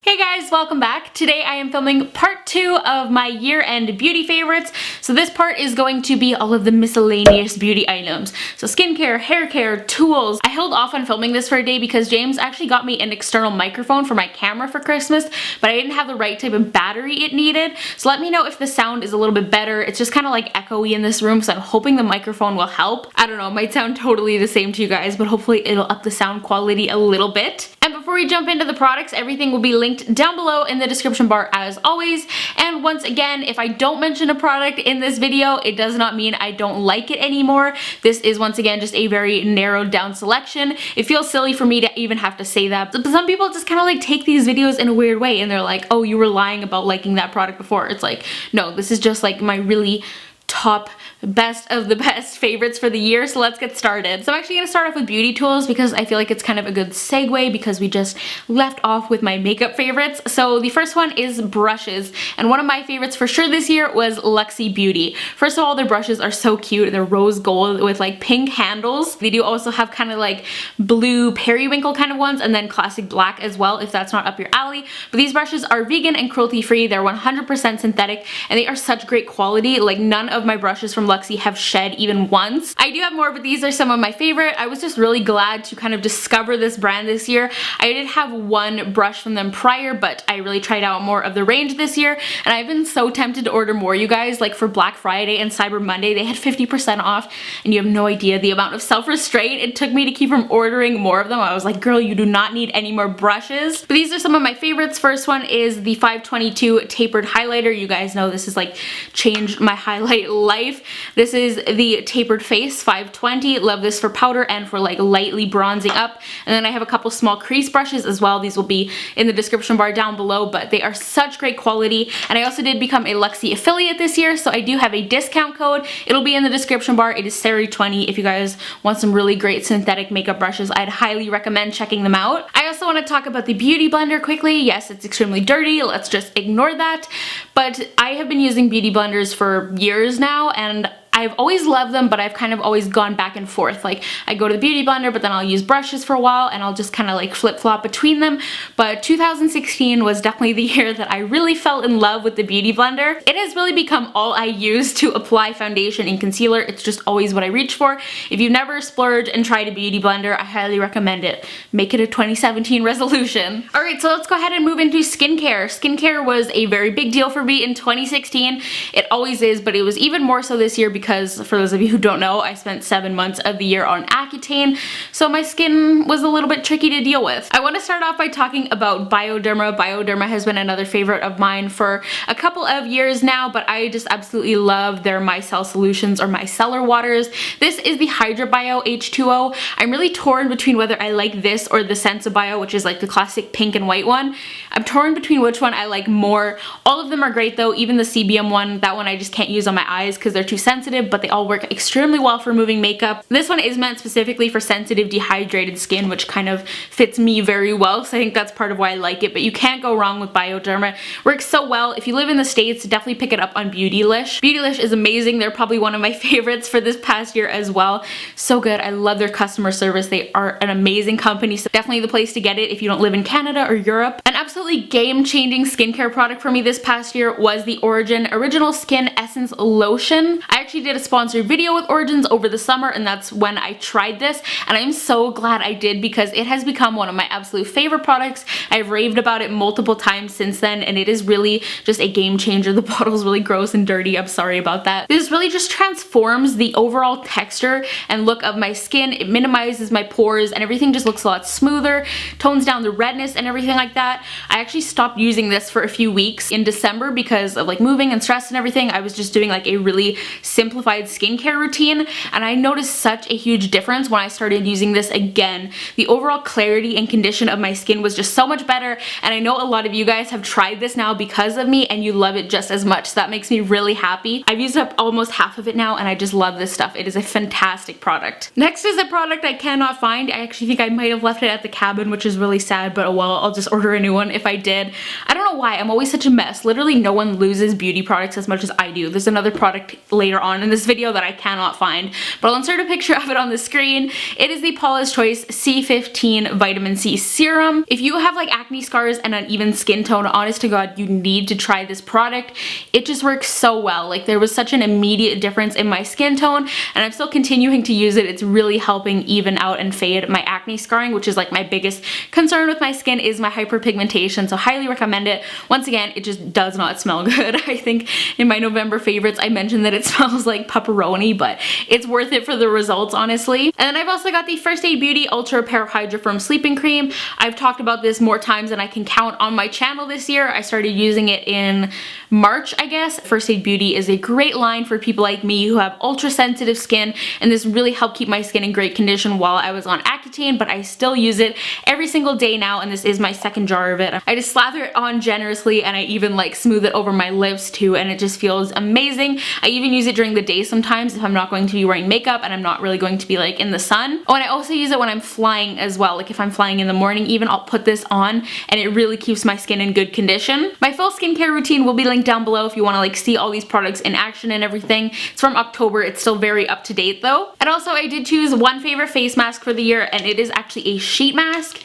Hey guys, welcome back. Today I am filming part 2 of my year-end beauty favorites. So this part is going to be all of the miscellaneous beauty items. So skincare, hair care, tools. I held off on filming this for a day because James actually got me an external microphone for my camera for Christmas, but I didn't have the right type of battery it needed. So let me know if the sound is a little bit better. It's just kind of like echoey in this room, so I'm hoping the microphone will help. I don't know, it might sound totally the same to you guys, but hopefully it'll up the sound quality a little bit. And before we jump into the products, everything will be linked down below in the description bar as always. And once again, if I don't mention a product in this video, it does not mean I don't like it anymore. This is once again just a very narrowed down selection. It feels silly for me to even have to say that, but some people just kind of like take these videos in a weird way and they're like, oh, you were lying about liking that product before. It's like, no, this is just like my really top best of the best favorites for the year, so let's get started. So I'm actually gonna start off with beauty tools because I feel like it's kind of a good segue because we just left off with my makeup favorites. So the first one is brushes, and one of my favorites for sure this year was Luxie Beauty. First of all, their brushes are so cute. They're rose gold with like pink handles. They do also have kind of like blue periwinkle kind of ones and then classic black as well if that's not up your alley. But these brushes are vegan and cruelty free. They're 100% synthetic and they are such great quality. Like none of my brushes from Luxie have shed even once. I do have more, but these are some of my favorite. I was just really glad to kind of discover this brand this year. I did have one brush from them prior, but I really tried out more of the range this year, and I've been so tempted to order more, you guys. Like for Black Friday and Cyber Monday, they had 50% off, and you have no idea the amount of self-restraint it took me to keep from ordering more of them. I was like, girl, you do not need any more brushes. But these are some of my favorites. First one is the 522 Tapered Highlighter. You guys know this is like changed my highlight life. This is the Tapered Face 520. Love this for powder and for like lightly bronzing up. And then I have a couple small crease brushes as well. These will be in the description bar down below, but they are such great quality. And I also did become a Luxie affiliate this year, so I do have a discount code. It'll be in the description bar. It is SARI20. If you guys want some really great synthetic makeup brushes, I'd highly recommend checking them out. I also want to talk about the Beauty Blender quickly. Yes, it's extremely dirty. Let's just ignore that. But I have been using beauty blenders for years now, and I've always loved them, but I've kind of always gone back and forth. Like I go to the beauty blender, but then I'll use brushes for a while and I'll just kind of like flip-flop between them. But 2016 was definitely the year that I really fell in love with the beauty blender. It has really become all I use to apply foundation and concealer. It's just always what I reach for. If you've never splurged and tried a beauty blender, I highly recommend it. Make it a 2017 resolution. Alright, so let's go ahead and move into skincare. Skincare was a very big deal for me in 2016. It always is, but it was even more so this year because for those of you who don't know, I spent 7 months of the year on Accutane, so my skin was a little bit tricky to deal with. I want to start off by talking about Bioderma. Bioderma has been another favorite of mine for a couple of years now, but I just absolutely love their Micelle Solutions or micellar waters. This is the Hydra Bio H2O. I'm really torn between whether I like this or the Sensa Bio, which is like the classic pink and white one. I'm torn between which one I like more. All of them are great though, even the CBM one. That one I just can't use on my eyes because they're too sensitive, but they all work extremely well for removing makeup. This one is meant specifically for sensitive, dehydrated skin, which kind of fits me very well, so I think that's part of why I like it, but you can't go wrong with Bioderma. Works so well. If you live in the States, definitely pick it up on Beautylish. Beautylish is amazing. They're probably one of my favorites for this past year as well. So good. I love their customer service. They are an amazing company, so definitely the place to get it if you don't live in Canada or Europe. An absolutely game-changing skincare product for me this past year was the Origin Original Skin Essence Lotion. I actually did a sponsored video with Origins over the summer, and that's when I tried this, and I'm so glad I did because it has become one of my absolute favorite products. I've raved about it multiple times since then, and it is really just a game changer. The bottle's really gross and dirty. I'm sorry about that. This really just transforms the overall texture and look of my skin. It minimizes my pores and everything just looks a lot smoother, tones down the redness and everything like that. I actually stopped using this for a few weeks in December because of like moving and stress and everything. I was just doing like a really simplified skincare routine, and I noticed such a huge difference when I started using this again. The overall clarity and condition of my skin was just so much better, and I know a lot of you guys have tried this now because of me and you love it just as much, so that makes me really happy. I've used up almost half of it now, and I just love this stuff. It is a fantastic product. Next is a product I cannot find. I actually think I might have left it at the cabin, which is really sad, but oh well, I'll just order a new one if I did. I don't know don't know why, I'm always such a mess. Literally no one loses beauty products as much as I do. There's another product later on in this video that I cannot find, but I'll insert a picture of it on the screen. It is the Paula's Choice C15 Vitamin C Serum. If you have like acne scars and uneven skin tone, honest to God, you need to try this product. It just works so well. Like there was such an immediate difference in my skin tone, and I'm still continuing to use it. It's really helping even out and fade my acne scarring, which is like my biggest concern with my skin is my hyperpigmentation, so highly recommend it. Once again, it just does not smell good. I think in my November favorites I mentioned that it smells like pepperoni, but it's worth it for the results, honestly. And then I've also got the First Aid Beauty Ultra Repair Hydra Firm Sleeping Cream. I've talked about this more times than I can count on my channel this year. I started using it in March, I guess. First Aid Beauty is a great line for people like me who have ultra sensitive skin, and this really helped keep my skin in great condition while I was on Accutane, but I still use it every single day now, and this is my second jar of it. I just slather it on generously, and I even like smooth it over my lips too, and it just feels amazing. I even use it during the day sometimes if I'm not going to be wearing makeup and I'm not really going to be like in the sun. Oh, and I also use it when I'm flying as well. Like if I'm flying in the morning even, I'll put this on and it really keeps my skin in good condition. My full skincare routine will be linked down below if you want to like see all these products in action and everything. It's from October. It's still very up to date though. And also I did choose one favorite face mask for the year, and it is actually a sheet mask.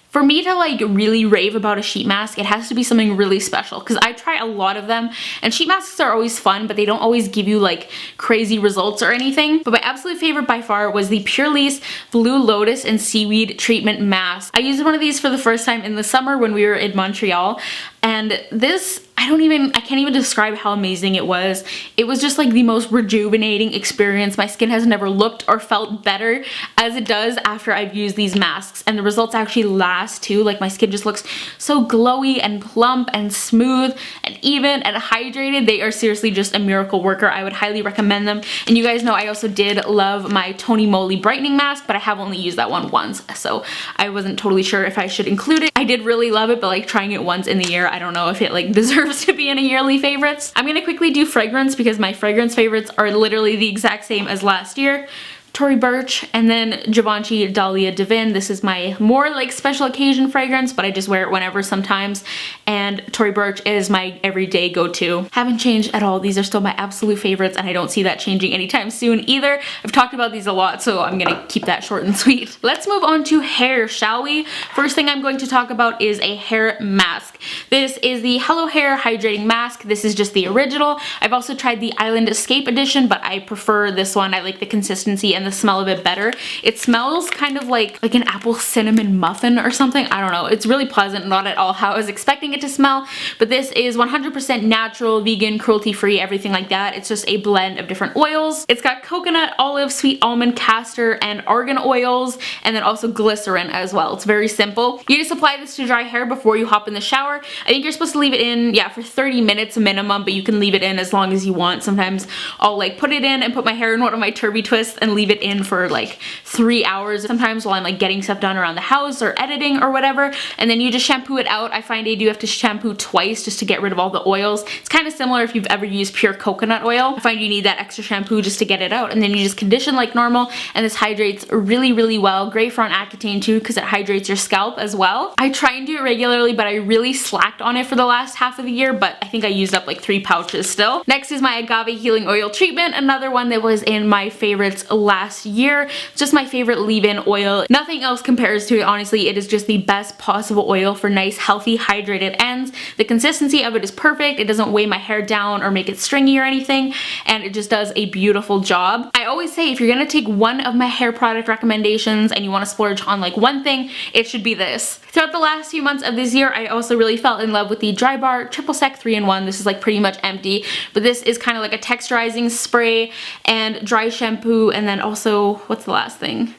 For me to like really rave about a sheet mask, it has to be something really special, because I try a lot of them and sheet masks are always fun, but they don't always give you like crazy results or anything. But my absolute favorite by far was the Purlisse Blue Lotus and Seaweed Treatment Mask. I used one of these for the first time in the summer when we were in Montreal, and this, I can't even describe how amazing it was. It was just like the most rejuvenating experience. My skin has never looked or felt better as it does after I've used these masks, and the results actually last too. Like my skin just looks so glowy and plump and smooth and even and hydrated. They are seriously just a miracle worker. I would highly recommend them. And you guys know I also did love my Tony Moly brightening mask, but I have only used that one once, so I wasn't totally sure if I should include it. I did really love it, but like trying it once in the year, I don't know if it like deserves to be in a yearly favorites. I'm gonna quickly do fragrance because my fragrance favorites are literally the exact same as last year. Tory Burch, and then Givenchy Dahlia Divine. This is my more like special occasion fragrance, but I just wear it whenever sometimes. And Tory Burch is my everyday go-to. Haven't changed at all. These are still my absolute favorites, and I don't see that changing anytime soon either. I've talked about these a lot, so I'm gonna keep that short and sweet. Let's move on to hair, shall we? First thing I'm going to talk about is a hair mask. This is the Hello Hair Hydrating Mask. This is just the original. I've also tried the Island Escape edition, but I prefer this one. I like the consistency and the smell of it better. It smells kind of like an apple cinnamon muffin or something. I don't know. It's really pleasant, not at all how I was expecting it to smell, but this is 100% natural, vegan, cruelty-free, everything like that. It's just a blend of different oils. It's got coconut, olive, sweet almond, castor, and argan oils, and then also glycerin as well. It's very simple. You just apply this to dry hair before you hop in the shower. I think you're supposed to leave it in, yeah, for 30 minutes minimum, but you can leave it in as long as you want. Sometimes I'll like put it in and put my hair in one of my Turby twists and leave it in for like 3 hours sometimes while I'm like getting stuff done around the house or editing or whatever, and then you just shampoo it out. I find I do have to shampoo twice just to get rid of all the oils. It's kind of similar if you've ever used pure coconut oil. I find you need that extra shampoo just to get it out, and then you just condition like normal, and this hydrates really, really well. Great for on Accutane too because it hydrates your scalp as well. I try and do it regularly, but I really slacked on it for the last half of the year, but I think I used up like 3 pouches still. Next is my Agave Healing Oil Treatment, another one that was in my favorites last year. It's just my favorite leave-in oil. Nothing else compares to it, honestly. It is just the best possible oil for nice, healthy, hydrated ends. The consistency of it is perfect. It doesn't weigh my hair down or make it stringy or anything, and it just does a beautiful job. I always say if you're gonna take one of my hair product recommendations and you want to splurge on like one thing, it should be this. Throughout the last few months of this year, I also really fell in love with the Dry Bar Triple Sec 3-in-1. This is like pretty much empty, but this is kind of like a texturizing spray and dry shampoo, and then also, what's the last thing?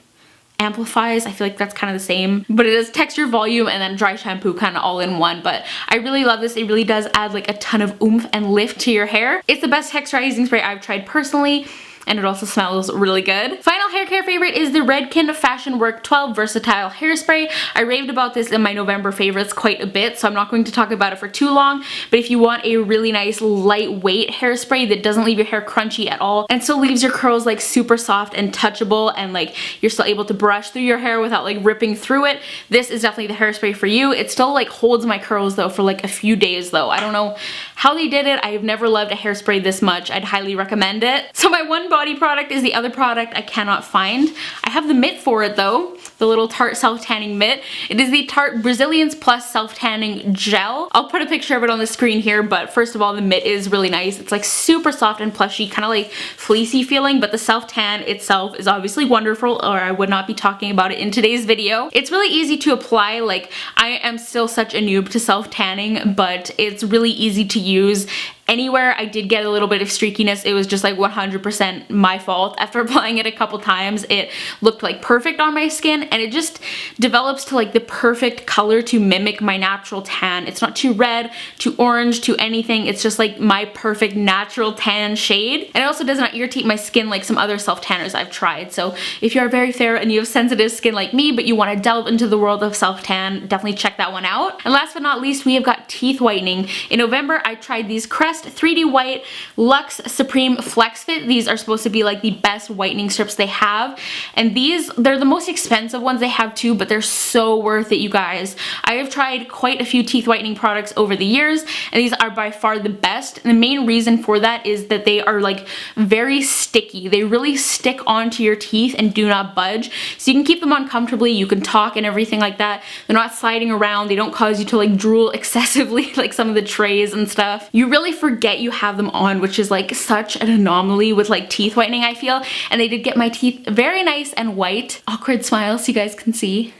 Amplifies. I feel like that's kind of the same, but it is texture, volume, and then dry shampoo kind of all in one. But I really love this. It really does add like a ton of oomph and lift to your hair. It's the best texturizing spray I've tried personally. and it also smells really good. Final hair care favorite is the Redken Fashion Work 12 Versatile Hairspray. I raved about this in my November favorites quite a bit, so I'm not going to talk about it for too long, but if you want a really nice lightweight hairspray that doesn't leave your hair crunchy at all and still leaves your curls like super soft and touchable and like you're still able to brush through your hair without like ripping through it, this is definitely the hairspray for you. It still like holds my curls though for like a few days though. I don't know how they did it. I've never loved a hairspray this much. I'd highly recommend it. So my one body product is the other product I cannot find. I have the mitt for it though, the little Tarte self-tanning mitt. It is the Tarte Brazilians Plus self-tanning gel. I'll put a picture of it on the screen here, but first of all, the mitt is really nice. It's like super soft and plushy, kind of like fleecy feeling, but the self-tan itself is obviously wonderful, or I would not be talking about it in today's video. It's really easy to apply. Like, I am still such a noob to self-tanning, but it's really easy to use. Anywhere I did get a little bit of streakiness, it was just like 100% my fault. After applying it a couple times, it looked like perfect on my skin, and it just develops to like the perfect color to mimic my natural tan. It's not too red, too orange, too anything. It's just like my perfect natural tan shade. And it also does not irritate my skin like some other self-tanners I've tried. So if you are very fair and you have sensitive skin like me, but you want to delve into the world of self-tan, definitely check that one out. And last but not least, we have got teeth whitening. In November, I tried these Crest 3D White Luxe Supreme Flex Fit. These are supposed to be like the best whitening strips they have, and they're the most expensive ones they have too, but they're so worth it, you guys. I have tried quite a few teeth whitening products over the years, and these are by far the best. And the main reason for that is that they are like very sticky. They really stick onto your teeth and do not budge, so you can keep them on comfortably, you can talk and everything like that. They're not sliding around, they don't cause you to like drool excessively like some of the trays and stuff. You really forget you have them on, which is like such an anomaly with like teeth whitening, I feel. And they did get my teeth very nice and white. Awkward smile so you guys can see.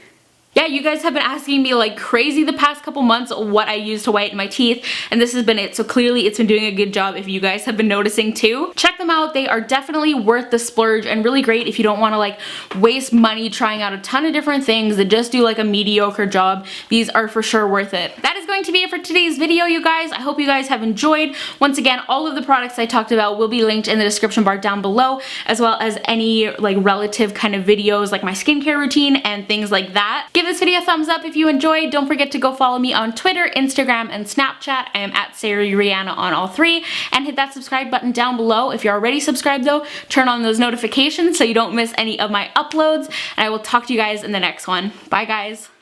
Yeah, you guys have been asking me like crazy the past couple months what I use to whiten my teeth, and this has been it. So clearly it's been doing a good job if you guys have been noticing too. Check them out. They are definitely worth the splurge and really great if you don't want to like waste money trying out a ton of different things that just do like a mediocre job. These are for sure worth it. That is going to be it for today's video, you guys. I hope you guys have enjoyed. Once again, all of the products I talked about will be linked in the description bar down below, as well as any like relative kind of videos like my skincare routine and things like that. Give this video a thumbs up if you enjoyed. Don't forget to go follow me on Twitter, Instagram, and Snapchat. I am at SARI Rihanna on all three. And hit that subscribe button down below. If you're already subscribed though, turn on those notifications so you don't miss any of my uploads. And I will talk to you guys in the next one. Bye guys.